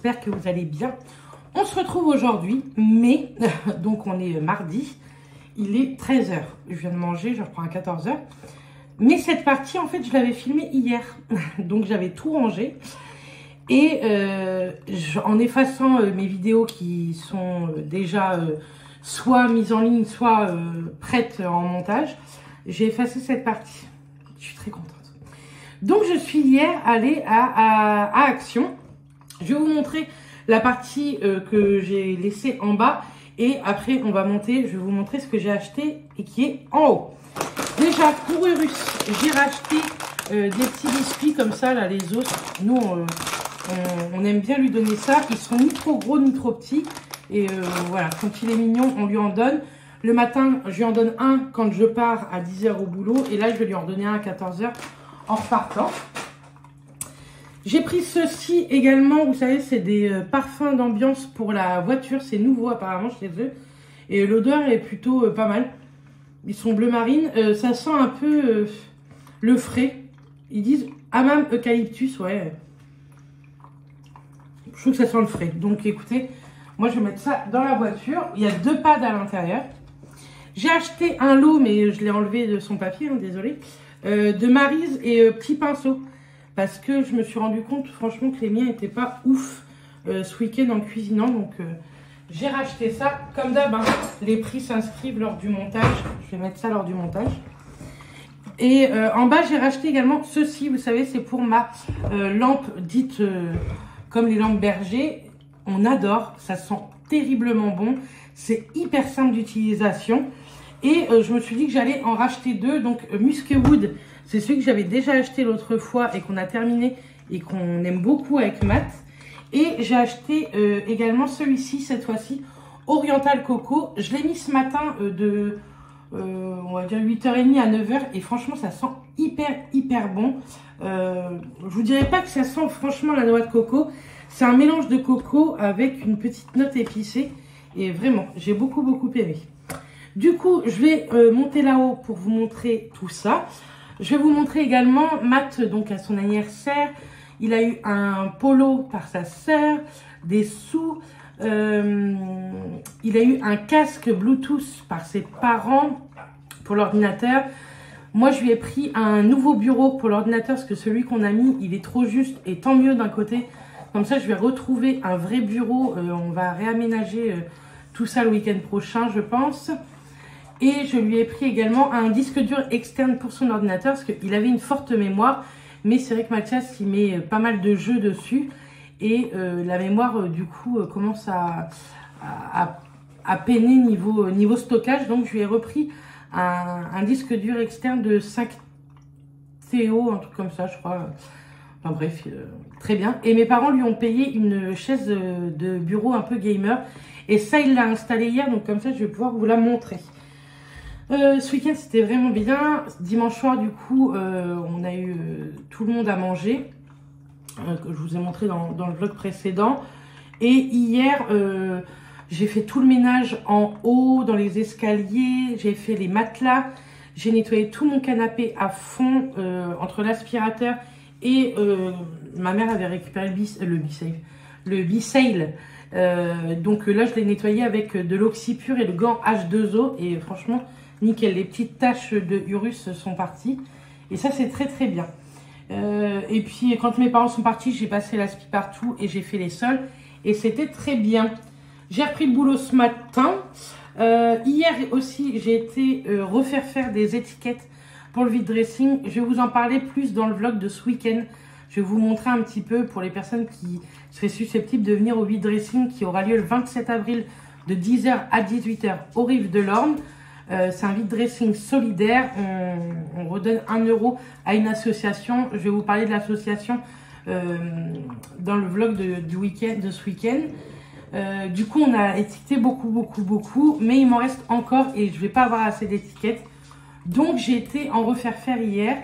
j'espère que vous allez bien. On se retrouve aujourd'hui, mais, donc on est mardi, il est 13 h. Je viens de manger, je reprends à 14 h. Mais cette partie, en fait, je l'avais filmée hier, donc j'avais tout rangé. Et en effaçant mes vidéos qui sont déjà soit mises en ligne, soit prêtes en montage, j'ai effacé cette partie. Je suis très contente. Donc, je suis hier allée à Action. Je vais vous montrer la partie que j'ai laissée en bas. Et après, on va monter. Je vais vous montrer ce que j'ai acheté et qui est en haut. Déjà, pour Urus, j'ai racheté des petits biscuits comme ça, là, les os. Nous, on aime bien lui donner ça. Ils sont ni trop gros ni trop petits. Et voilà, quand il est mignon, on lui en donne. Le matin, je lui en donne un quand je pars à 10 h au boulot. Et là, je vais lui en donner un à 14 h en repartant. J'ai pris ceci également. Vous savez, c'est des parfums d'ambiance pour la voiture. C'est nouveau apparemment chez eux. Et l'odeur est plutôt pas mal. Ils sont bleu marine. Ça sent un peu le frais. Ils disent hammam eucalyptus. Ouais. Je trouve que ça sent le frais. Donc écoutez, moi je vais mettre ça dans la voiture. Il y a 2 pads à l'intérieur. J'ai acheté un lot, mais je l'ai enlevé de son papier, hein, désolé, de Maryse et petits pinceaux. Parce que je me suis rendu compte, franchement, que les miens n'étaient pas ouf ce week-end en cuisinant. Donc j'ai racheté ça. Comme d'hab, hein, les prix s'inscrivent lors du montage. Je vais mettre ça lors du montage. Et en bas, j'ai racheté également ceci. Vous savez, c'est pour ma lampe dite comme les lampes berger. On adore. Ça sent terriblement bon. C'est hyper simple d'utilisation. Et je me suis dit que j'allais en racheter 2. Donc Muskewood, c'est celui que j'avais déjà acheté l'autre fois et qu'on a terminé et qu'on aime beaucoup avec Matt. Et j'ai acheté également celui-ci, cette fois-ci, Oriental Coco. Je l'ai mis ce matin de, on va dire 8h30 à 9 h. Et franchement, ça sent hyper bon. Je vous dirais pas que ça sent franchement la noix de coco. C'est un mélange de coco avec une petite note épicée. Et vraiment, j'ai beaucoup aimé. Du coup, je vais monter là-haut pour vous montrer tout ça. Je vais vous montrer également Matt, donc à son anniversaire. Il a eu un polo par sa sœur, des sous. Il a eu un casque Bluetooth par ses parents pour l'ordinateur. Moi, je lui ai pris un nouveau bureau pour l'ordinateur parce que celui qu'on a mis, il est trop juste. Et tant mieux d'un côté. Comme ça, je vais retrouver un vrai bureau. On va réaménager tout ça le week-end prochain, je pense. Et je lui ai pris également un disque dur externe pour son ordinateur parce qu'il avait une forte mémoire. Mais c'est vrai que Mathias, il met pas mal de jeux dessus. Et la mémoire, du coup, commence à peiner niveau stockage. Donc, je lui ai repris un disque dur externe de 5 TO, un truc comme ça, je crois. Enfin bref, très bien. Et mes parents lui ont payé une chaise de bureau un peu gamer. Et ça, il l'a installé hier. Donc, comme ça, je vais pouvoir vous la montrer. Ce week-end, c'était vraiment bien. Dimanche soir, du coup, on a eu tout le monde à manger. Que je vous ai montré dans le vlog précédent. Et hier, j'ai fait tout le ménage en haut, dans les escaliers. J'ai fait les matelas. J'ai nettoyé tout mon canapé à fond entre l'aspirateur et ma mère avait récupéré le B-Sail. Donc là, je l'ai nettoyé avec de l'oxypure et le gant H2O. Et franchement, nickel. Les petites taches de Urus sont parties. Et ça, c'est très bien. Et puis, quand mes parents sont partis, j'ai passé l'aspi partout et j'ai fait les sols. Et c'était très bien. J'ai repris le boulot ce matin. Hier aussi, j'ai été faire des étiquettes pour le vide dressing. Je vais vous en parler plus dans le vlog de ce week-end. Je vais vous montrer un petit peu pour les personnes qui seraient susceptibles de venir au vide dressing qui aura lieu le 27 avril de 10 h à 18 h au Rive de l'Orne. C'est un vide dressing solidaire. On redonne 1 € à une association. Je vais vous parler de l'association dans le vlog de ce week-end. Du coup, on a étiqueté beaucoup. Mais il m'en reste encore et je ne vais pas avoir assez d'étiquettes. Donc, j'ai été en refaire hier.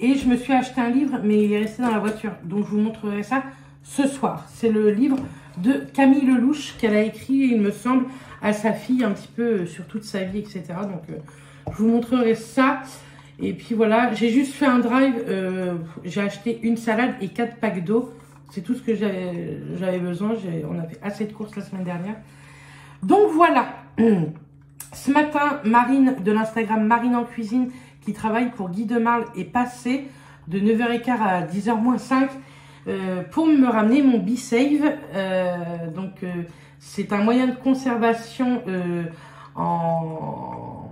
Et je me suis acheté un livre, mais il est resté dans la voiture. Donc, je vous montrerai ça ce soir. C'est le livre de Camille Lelouch qu'elle a écrit, il me semble, à sa fille, un petit peu sur toute sa vie, etc. Donc, je vous montrerai ça. Et puis, voilà, j'ai juste fait un drive. J'ai acheté une salade et 4 packs d'eau. c'est tout ce que j'avais besoin. On a fait assez de courses la semaine dernière. Donc voilà. Ce matin, Marine de l'Instagram Marine en cuisine, qui travaille pour Guy de Marle, est passée de 9h15 à 10h moins 5 pour me ramener mon B-Save. C'est un moyen de conservation en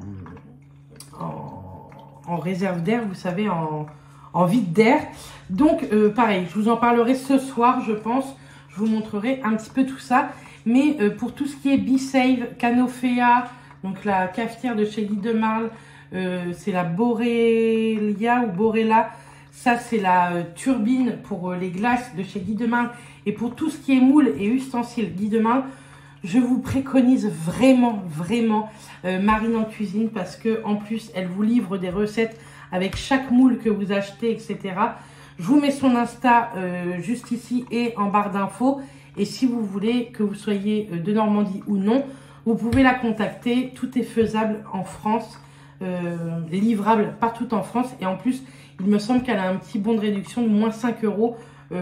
réserve d'air, vous savez, en vide d'air. Donc pareil, je vous en parlerai ce soir, je pense. Je vous montrerai un petit peu tout ça. Mais pour tout ce qui est B-Save, Canofea, donc la cafetière de chez Guy de Marle, c'est la Borelia ou Borella. Ça, c'est la turbine pour les glaces de chez Guy de Marle. Et pour tout ce qui est moule et ustensiles Guy de Marle, je vous préconise vraiment, vraiment Marine en cuisine, parce que en plus, elle vous livre des recettes avec chaque moule que vous achetez, etc. Je vous mets son Insta juste ici et en barre d'infos. Et si vous voulez, que vous soyez de Normandie ou non, vous pouvez la contacter. Tout est faisable en France, livrable partout en France. Et en plus, il me semble qu'elle a un petit bon de réduction de moins 5 €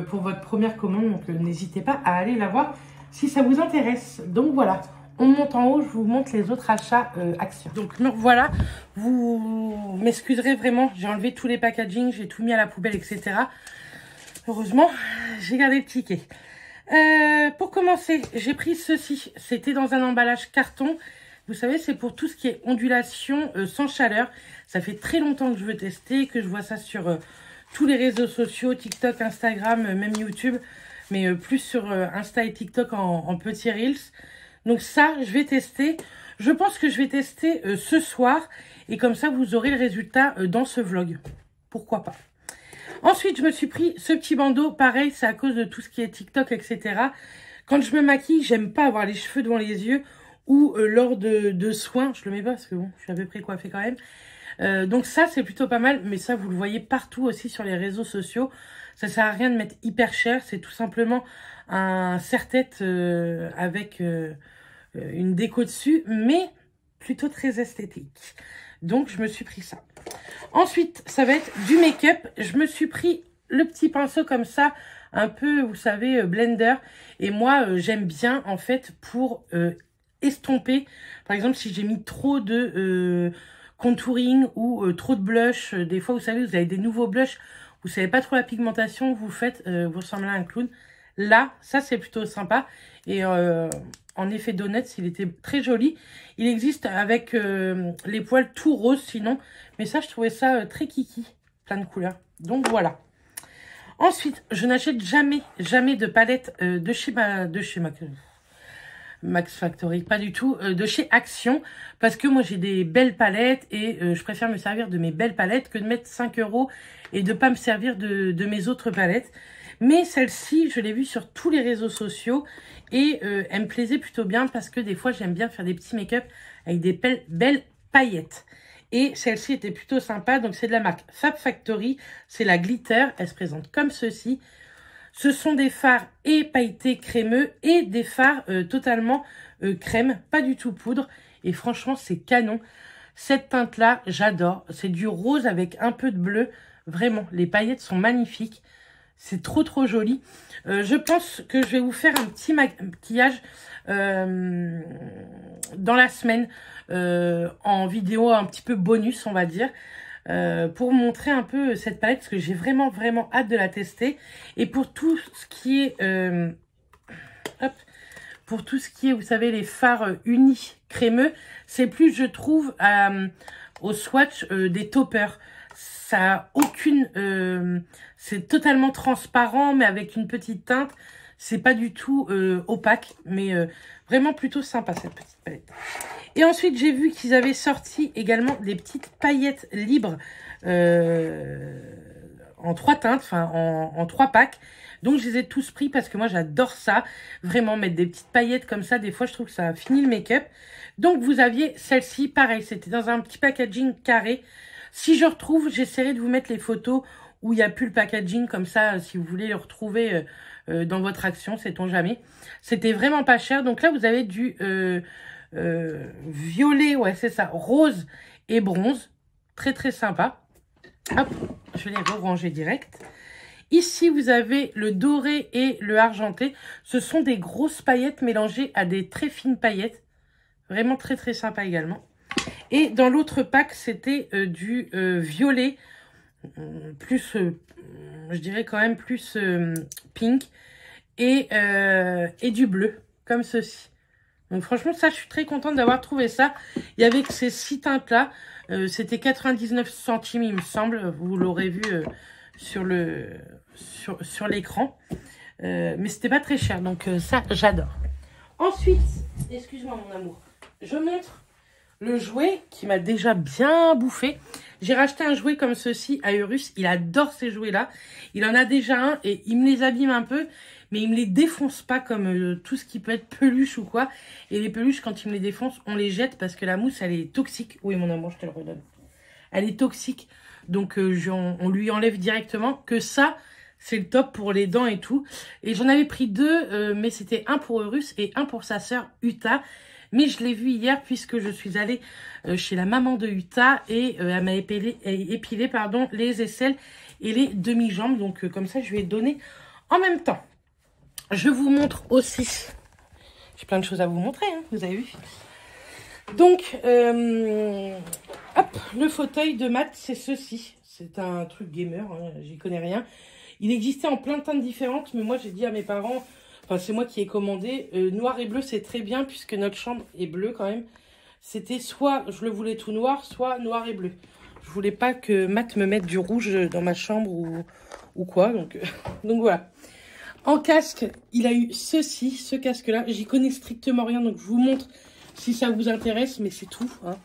pour votre première commande. Donc n'hésitez pas à aller la voir si ça vous intéresse. Donc voilà, on monte en haut, je vous montre les autres achats actions. Donc voilà, vous m'excuserez vraiment, j'ai enlevé tous les packaging, j'ai tout mis à la poubelle, etc. Heureusement, j'ai gardé le ticket. Pour commencer, j'ai pris ceci. C'était dans un emballage carton. Vous savez, c'est pour tout ce qui est ondulation sans chaleur. Ça fait très longtemps que je veux tester, que je vois ça sur tous les réseaux sociaux, TikTok, Instagram, même YouTube. Mais plus sur Insta et TikTok en petits Reels. Donc ça, je vais tester. Je pense que je vais tester ce soir. Et comme ça, vous aurez le résultat dans ce vlog. Pourquoi pas. Ensuite, je me suis pris ce petit bandeau. Pareil, c'est à cause de tout ce qui est TikTok, etc. Quand je me maquille, j'aime pas avoir les cheveux devant les yeux. Ou lors de soins. Je le mets pas parce que bon, je suis à peu près coiffée quand même. Donc ça, c'est plutôt pas mal. Mais ça, vous le voyez partout aussi sur les réseaux sociaux. Ça sert à rien de mettre hyper cher. C'est tout simplement un serre-tête avec une déco dessus. Mais plutôt très esthétique. Donc, je me suis pris ça. Ensuite, ça va être du make-up. Je me suis pris le petit pinceau comme ça, un peu, vous savez, blender. Et moi, j'aime bien, en fait, pour estomper. Par exemple, si j'ai mis trop de contouring ou trop de blush. Des fois, vous savez, vous avez des nouveaux blushs. Vous savez pas trop la pigmentation. Vous faites, vous ressemblez à un clown. Là, ça, c'est plutôt sympa. Et en effet donuts, il était très joli. Il existe avec les poils tout roses sinon. Mais ça, je trouvais ça très kiki. Plein de couleurs. Donc voilà. Ensuite, je n'achète jamais de palette de chez Max Factory. Pas du tout. De chez Action. Parce que moi, j'ai des belles palettes. Et je préfère me servir de mes belles palettes que de mettre 5 € et de pas me servir de mes autres palettes. Mais celle-ci, je l'ai vue sur tous les réseaux sociaux et elle me plaisait plutôt bien parce que des fois, j'aime bien faire des petits make-up avec des belles paillettes. Et celle-ci était plutôt sympa. Donc, c'est de la marque Fab Factory. C'est la glitter. Elle se présente comme ceci. Ce sont des fards et pailletés crémeux et des fards totalement crème, pas du tout poudre. Et franchement, c'est canon. Cette teinte-là, j'adore. C'est du rose avec un peu de bleu. Vraiment, les paillettes sont magnifiques. C'est trop joli. Je pense que je vais vous faire un petit maquillage dans la semaine en vidéo un petit peu bonus, on va dire, pour montrer un peu cette palette parce que j'ai vraiment hâte de la tester. Et pour tout ce qui est pour tout ce qui est, vous savez, les fards unis crémeux, c'est plus, je trouve, au swatch des toppers. Ça a aucune... c'est totalement transparent, mais avec une petite teinte. C'est pas du tout opaque, mais vraiment plutôt sympa, cette petite palette. Et ensuite, j'ai vu qu'ils avaient sorti également des petites paillettes libres en 3 teintes, enfin en 3 packs. Donc, je les ai tous pris parce que moi, j'adore ça. Vraiment, mettre des petites paillettes comme ça, des fois, je trouve que ça finit le make-up. Donc, vous aviez celle-ci, pareil, c'était dans un petit packaging carré. Si je retrouve, j'essaierai de vous mettre les photos où il n'y a plus le packaging, comme ça, si vous voulez le retrouver dans votre action, sait-on jamais. C'était vraiment pas cher. Donc là, vous avez du violet, ouais, c'est ça, rose et bronze. Très sympa. Hop, je vais les ranger direct. Ici, vous avez le doré et le argenté. Ce sont des grosses paillettes mélangées à des très fines paillettes. Vraiment très très sympa également. Et dans l'autre pack, c'était du violet. Plus, je dirais quand même plus pink. Et du bleu, comme ceci. Donc franchement, ça, je suis très contente d'avoir trouvé ça. Il y avait que ces 6 teintes-là. C'était 99 centimes, il me semble. Vous l'aurez vu sur l'écran. Mais c'était pas très cher. Donc ça, j'adore. Ensuite, excuse-moi mon amour, je montre le jouet qui m'a déjà bien bouffé. J'ai racheté un jouet comme ceci à Urus. Il adore ces jouets-là. Il en a déjà un et il me les abîme un peu. Mais il me les défonce pas comme tout ce qui peut être peluche ou quoi. Et les peluches, quand il me les défonce, on les jette parce que la mousse, elle est toxique. Oui, mon amour, je te le redonne. Elle est toxique. Donc, on lui enlève directement. Que ça, c'est le top pour les dents et tout. Et j'en avais pris 2, mais c'était un pour Eurus et un pour sa sœur Uta. Mais je l'ai vu hier puisque je suis allée chez la maman de Uta et elle m'a épilé les aisselles et les demi-jambes. Donc, comme ça, je lui ai donné en même temps. Je vous montre aussi, j'ai plein de choses à vous montrer, hein, vous avez vu. Donc, hop, le fauteuil de Matt, c'est ceci. C'est un truc gamer, hein, j'y connais rien. Il existait en plein de teintes différentes, mais moi j'ai dit à mes parents, enfin c'est moi qui ai commandé, noir et bleu c'est très bien puisque notre chambre est bleue quand même. C'était soit je le voulais tout noir, soit noir et bleu. Je voulais pas que Matt me mette du rouge dans ma chambre ou quoi, donc voilà. En casque, il a eu ceci, ce casque-là. J'y connais strictement rien, donc je vous montre si ça vous intéresse, mais c'est tout. Hein.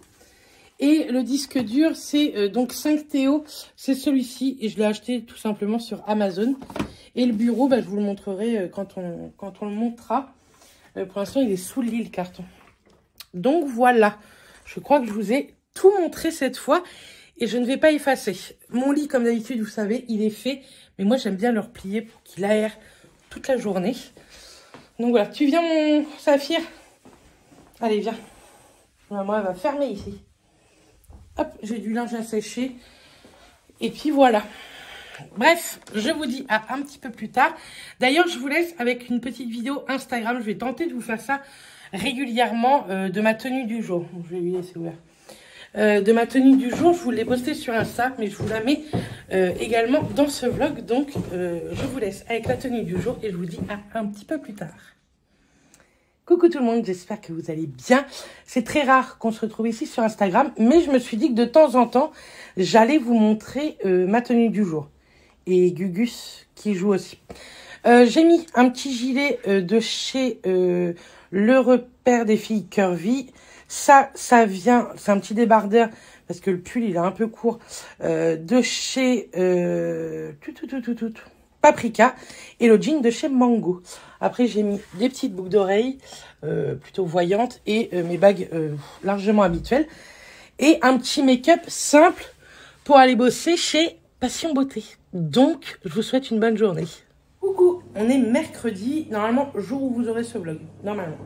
Et le disque dur, c'est donc 5 TO, c'est celui-ci, et je l'ai acheté tout simplement sur Amazon. Et le bureau, bah, je vous le montrerai quand on le montrera. Pour l'instant, il est sous le lit, le carton. Donc voilà, je crois que je vous ai tout montré cette fois, et je ne vais pas effacer. Mon lit, comme d'habitude, vous savez, il est fait, mais moi, j'aime bien le replier pour qu'il aère toute la journée. Donc voilà, tu viens mon Saphir? Allez, viens. Maman, elle va fermer ici. Hop, j'ai du linge à sécher. Et puis voilà. Bref, je vous dis à un petit peu plus tard. D'ailleurs, je vous laisse avec une petite vidéo Instagram. Je vais tenter de vous faire ça régulièrement de ma tenue du jour. Je vais lui laisser ouvert. De ma tenue du jour, je vous l'ai postée sur Insta, mais je vous la mets également dans ce vlog. Donc, je vous laisse avec la tenue du jour et je vous dis à un petit peu plus tard. Coucou tout le monde, j'espère que vous allez bien. C'est très rare qu'on se retrouve ici sur Instagram, mais je me suis dit que de temps en temps, j'allais vous montrer ma tenue du jour. Et Gugus qui joue aussi. J'ai mis un petit gilet de chez Le Repère des filles Curvy. Ça vient, c'est un petit débardeur, parce que le pull, il est un peu court, de chez Paprika, et le jean de chez Mango. Après, j'ai mis des petites boucles d'oreilles, plutôt voyantes, et mes bagues largement habituelles. Et un petit make-up simple pour aller bosser chez Passion Beauté. Donc, je vous souhaite une bonne journée. Coucou, on est mercredi, normalement, jour où vous aurez ce vlog, normalement.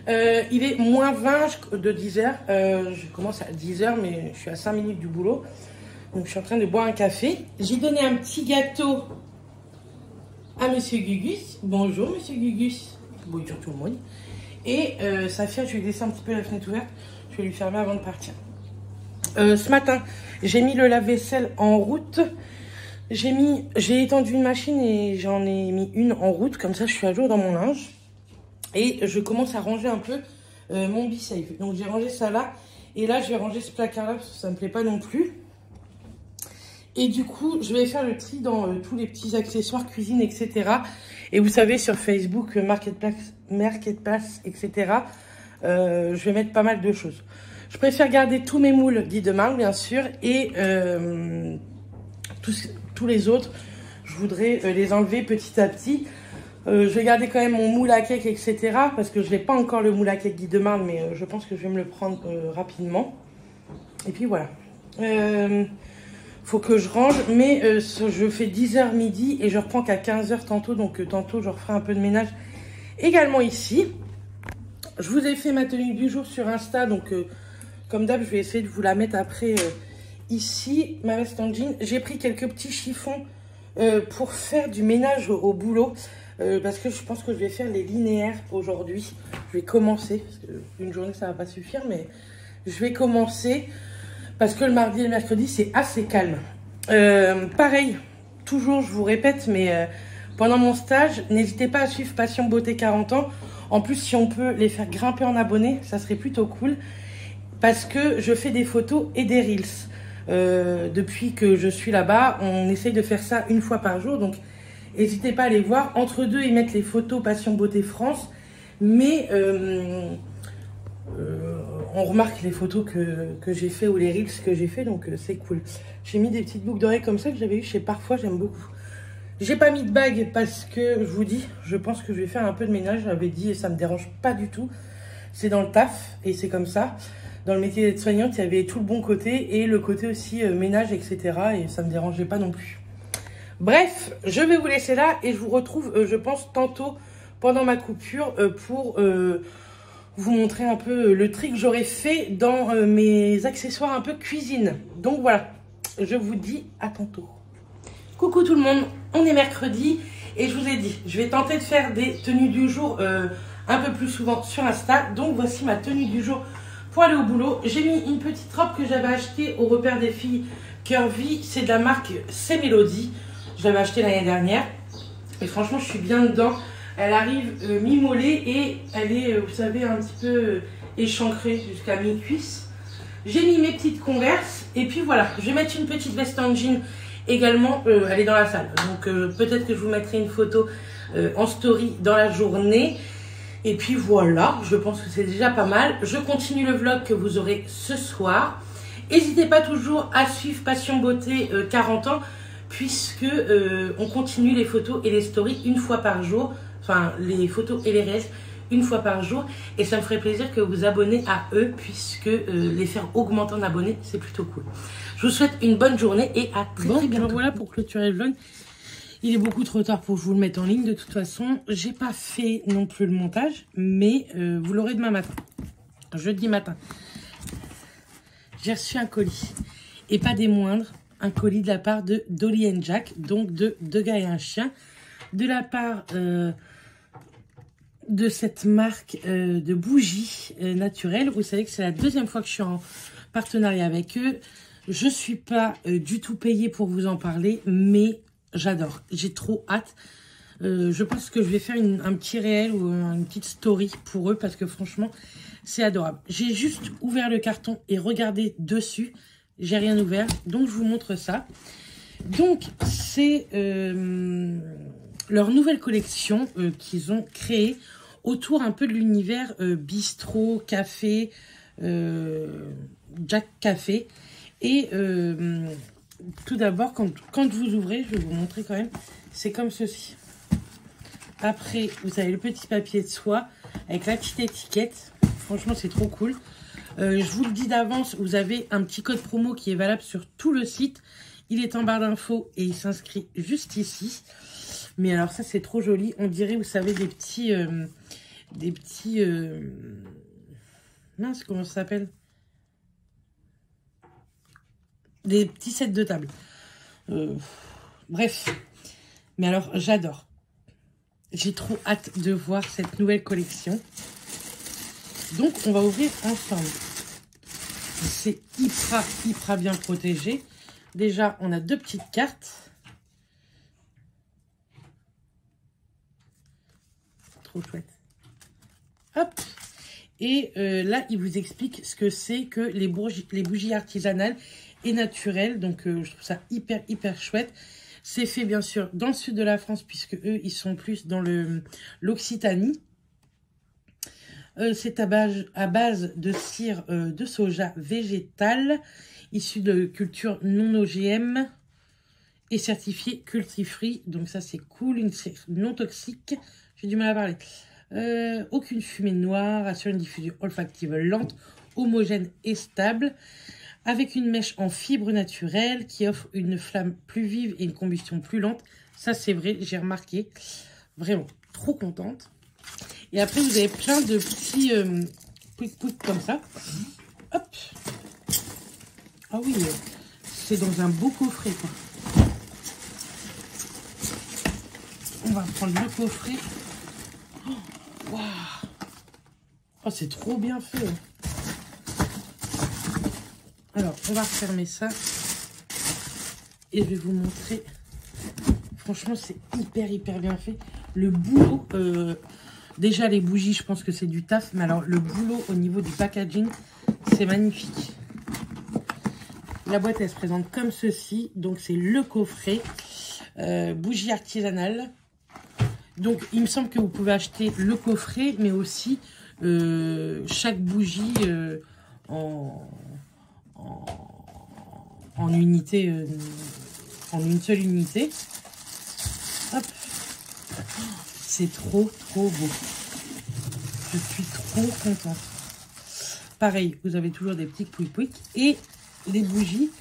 Il est moins 20 de 10h. Je commence à 10h, mais je suis à 5 minutes du boulot. Donc, je suis en train de boire un café. J'ai donné un petit gâteau à Monsieur Gugus. Bonjour, Monsieur Gugus. Bonjour tout le monde. Et Saphir, je vais laisser un petit peu la fenêtre ouverte. Je vais lui fermer avant de partir. Ce matin, j'ai mis le lave-vaisselle en route. J'ai étendu une machine et j'en ai mis une en route. Comme ça, je suis à jour dans mon linge. Et je commence à ranger un peu mon be-safe. Donc j'ai rangé ça là. Et là, je vais ranger ce placard là parce que ça ne me plaît pas non plus. Et du coup, je vais faire le tri dans tous les petits accessoires cuisine, etc. Et vous savez, sur Facebook, Marketplace, etc. Je vais mettre pas mal de choses. Je préfère garder tous mes moules Guy de Marle, bien sûr. Et tous les autres, je voudrais les enlever petit à petit. Je vais garder quand même mon moule à cake, etc. Parce que je n'ai pas encore le moule à cake Guy de Marle, mais je pense que je vais me le prendre rapidement. Et puis voilà. Faut que je range, mais je fais 10h midi et je reprends qu'à 15h tantôt. Donc tantôt, je referai un peu de ménage également ici. Je vous ai fait ma tenue du jour sur Insta. Donc comme d'hab, je vais essayer de vous la mettre après ici. Ma veste en jean. J'ai pris quelques petits chiffons pour faire du ménage au boulot. Parce que je pense que je vais faire les linéaires aujourd'hui. Je vais commencer, parce qu'une journée ça va pas suffire, mais je vais commencer parce que le mardi et le mercredi c'est assez calme. Pareil, toujours je vous répète, mais pendant mon stage, n'hésitez pas à suivre Passion Beauté 40 ans. En plus, si on peut les faire grimper en abonnés, ça serait plutôt cool. Parce que je fais des photos et des reels. Depuis que je suis là-bas, on essaye de faire ça une fois par jour. Donc, n'hésitez pas à les voir. Entre deux, ils mettent les photos Passion Beauté France. Mais on remarque les photos que j'ai fait ou les reels que j'ai fait. Donc, c'est cool. J'ai mis des petites boucles d'oreilles comme ça que j'avais eu chez Parfois. J'aime beaucoup. J'ai pas mis de bague parce que, je vous dis, je pense que je vais faire un peu de ménage. J'avais dit et ça me dérange pas du tout. C'est dans le taf et c'est comme ça. Dans le métier d'aide-soignante, il y avait tout le bon côté et le côté aussi ménage, etc. Et ça me dérangeait pas non plus. Bref, je vais vous laisser là et je vous retrouve, je pense, tantôt pendant ma coupure pour vous montrer un peu le tri que j'aurais fait dans mes accessoires un peu cuisine. Donc voilà, je vous dis à tantôt. Coucou tout le monde, on est mercredi et je vous ai dit, je vais tenter de faire des tenues du jour un peu plus souvent sur Insta. Donc voici ma tenue du jour pour aller au boulot. J'ai mis une petite robe que j'avais achetée au repère des filles Curvy. C'est de la marque C'est Mélodie. Je l'avais achetée l'année dernière. Et franchement, je suis bien dedans. Elle arrive mi-mollet et elle est, vous savez, un petit peu échancrée jusqu'à mi-cuisse. J'ai mis mes petites Converse. Et puis voilà, je vais mettre une petite veste en jean également. Elle est dans la salle. Donc peut-être que je vous mettrai une photo en story dans la journée. Et puis voilà, je pense que c'est déjà pas mal. Je continue le vlog que vous aurez ce soir. N'hésitez pas toujours à suivre Passion Beauté 40 ans, puisque on continue les photos et les stories une fois par jour. Enfin, les photos et les reels une fois par jour. Et ça me ferait plaisir que vous vous abonnez à eux, puisque les faire augmenter en abonnés, c'est plutôt cool. Je vous souhaite une bonne journée et à très bientôt. Voilà pour clôturer le vlog. Il est beaucoup trop tard pour que je vous le mette en ligne. De toute façon, j'ai pas fait non plus le montage, mais vous l'aurez demain matin, jeudi matin. J'ai reçu un colis, et pas des moindres, un colis de la part de Dolly & Jack, donc de Deux gars et un chien, de la part de cette marque de bougies naturelles. Vous savez que c'est la deuxième fois que je suis en partenariat avec eux. Je suis pas du tout payée pour vous en parler, mais j'adore, j'ai trop hâte. Je pense que je vais faire un petit réel ou une petite story pour eux parce que franchement, c'est adorable. J'ai juste ouvert le carton et regardé dessus. J'ai rien ouvert, donc je vous montre ça. Donc, c'est leur nouvelle collection qu'ils ont créée autour un peu de l'univers bistrot, café, Jack Café. Et tout d'abord, quand vous ouvrez, je vais vous montrer quand même, c'est comme ceci. Après, vous avez le petit papier de soie avec la petite étiquette. Franchement, c'est trop cool. Je vous le dis d'avance, vous avez un petit code promo qui est valable sur tout le site. Il est en barre d'infos et il s'inscrit juste ici. Mais alors ça, c'est trop joli. On dirait, vous savez, des petits... mince, comment ça s'appelle? Des petits sets de table. Bref. Mais alors, j'adore. J'ai trop hâte de voir cette nouvelle collection. Donc, on va ouvrir ensemble. C'est hyper bien protégé. Déjà, on a deux petites cartes. Trop chouette. Hop. Et là, il vous explique ce que c'est que les bougies artisanales et naturelles. Donc, je trouve ça hyper chouette. C'est fait, bien sûr, dans le sud de la France, puisque eux, ils sont plus dans l'Occitanie. C'est à base de cire de soja végétal, issu de culture non OGM et certifié cruelty-free. Donc ça, c'est cool, une cire non toxique. J'ai du mal à parler. Aucune fumée noire, assure une diffusion olfactive lente, homogène et stable, avec une mèche en fibre naturelle qui offre une flamme plus vive et une combustion plus lente. Ça, c'est vrai, j'ai remarqué. Vraiment, trop contente. Et après, vous avez plein de petits pouic-pouic comme ça. Hop. Ah oui, c'est dans un beau coffret, quoi. on va prendre le coffret. Oh, wow. Oh, c'est trop bien fait. Alors, on va refermer ça. Et je vais vous montrer. Franchement, c'est hyper bien fait. Le boulot, déjà les bougies, je pense que c'est du taf. Mais alors, le boulot au niveau du packaging, c'est magnifique. La boîte, elle se présente comme ceci. Donc, c'est le coffret. Bougie artisanale. Donc, il me semble que vous pouvez acheter le coffret, mais aussi chaque bougie en unité, en une seule unité. Hop. C'est trop beau. Je suis trop contente. Pareil, vous avez toujours des petits pouic et les bougies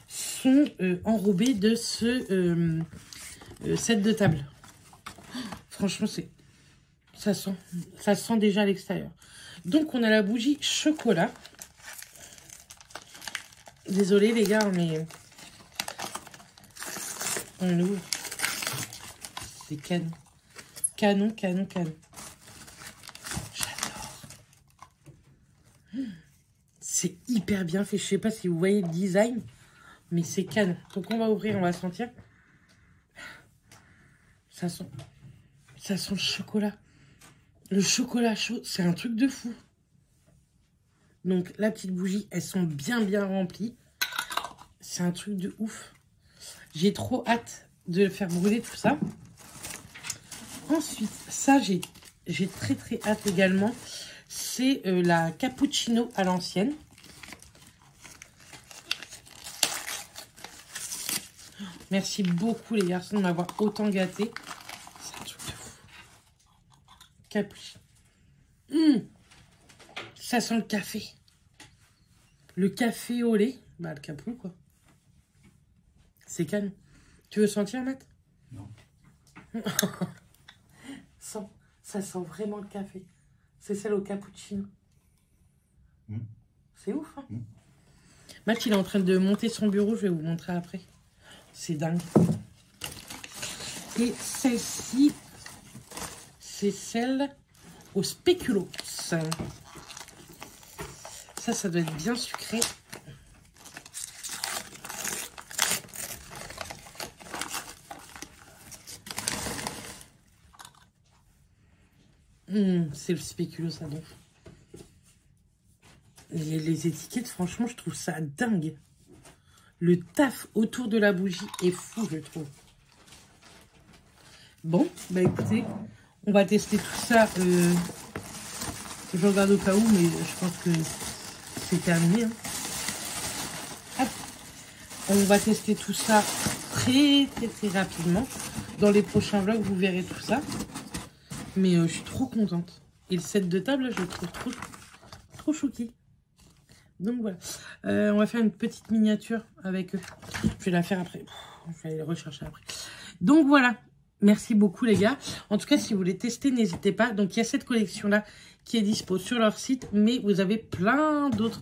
sont enrobées de ce set de table. Franchement, ça sent déjà à l'extérieur. Donc, on a la bougie chocolat. Désolée, les gars, mais on ouvre. C'est canon. Canon. J'adore. C'est hyper bien fait. Je sais pas si vous voyez le design, mais c'est canon. Donc, on va ouvrir, on va sentir. Ça sent le chocolat. Le chocolat chaud, c'est un truc de fou. Donc, la petite bougie, elles sont bien remplies. C'est un truc de ouf. J'ai trop hâte de faire brûler tout ça. Ensuite, ça, j'ai très hâte également. C'est la cappuccino à l'ancienne. Merci beaucoup, les garçons, de m'avoir autant gâté. C'est un truc de fou. Cappuccino. Ça sent le café. Le café au lait. Bah, le capou, quoi. C'est canon. Tu veux sentir, Matt? Non. Ça sent vraiment le café. C'est celle au cappuccino. C'est ouf, hein? Matt, il est en train de monter son bureau. Je vais vous montrer après. C'est dingue. Et celle-ci, c'est celle au spéculoos. Ça doit être bien sucré. C'est le spéculoos, ça donc. Les étiquettes, franchement, je trouve ça dingue. Le taf autour de la bougie est fou, je trouve. Bon, bah écoutez, on va tester tout ça. Je regarde au cas où, mais je pense que c'est terminé. Hein. Hop. On va tester tout ça très rapidement. Dans les prochains vlogs, vous verrez tout ça. Mais je suis trop contente. Et le set de table, je le trouve trop chouki. Donc voilà. On va faire une petite miniature avec eux. Je vais la faire après. Je vais aller les rechercher après. Donc voilà. Merci beaucoup, les gars. En tout cas, si vous voulez tester, n'hésitez pas. Donc, il y a cette collection-là qui est dispo sur leur site. Mais vous avez plein d'autres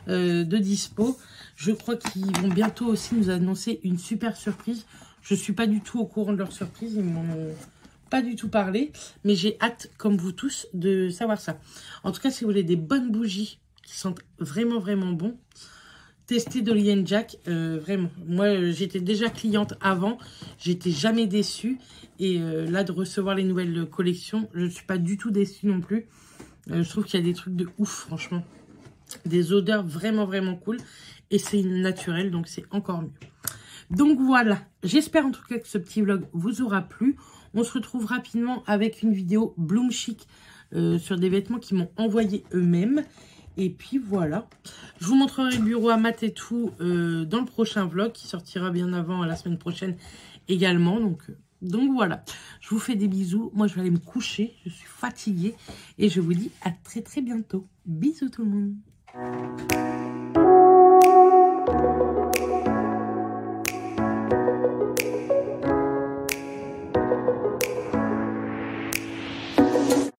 de dispo. Je crois qu'ils vont bientôt aussi nous annoncer une super surprise. Je ne suis pas du tout au courant de leur surprise. Ils m'en ont pas du tout parlé. Mais j'ai hâte, comme vous tous, de savoir ça. En tout cas, si vous voulez des bonnes bougies qui sentent vraiment bon, testez Dolly & Jack, vraiment. Moi, j'étais déjà cliente avant. J'étais jamais déçue. Et là, de recevoir les nouvelles collections, je ne suis pas du tout déçue non plus. Je trouve qu'il y a des trucs de ouf, franchement. Des odeurs vraiment cool. Et c'est naturel, donc c'est encore mieux. Donc voilà. J'espère en tout cas que ce petit vlog vous aura plu. On se retrouve rapidement avec une vidéo Bloom Chic sur des vêtements qu'ils m'ont envoyé eux-mêmes. Et puis voilà, je vous montrerai le bureau à Matt et tout dans le prochain vlog qui sortira bien avant la semaine prochaine également. Donc voilà, je vous fais des bisous. Moi, je vais aller me coucher, je suis fatiguée et je vous dis à très bientôt. Bisous tout le monde.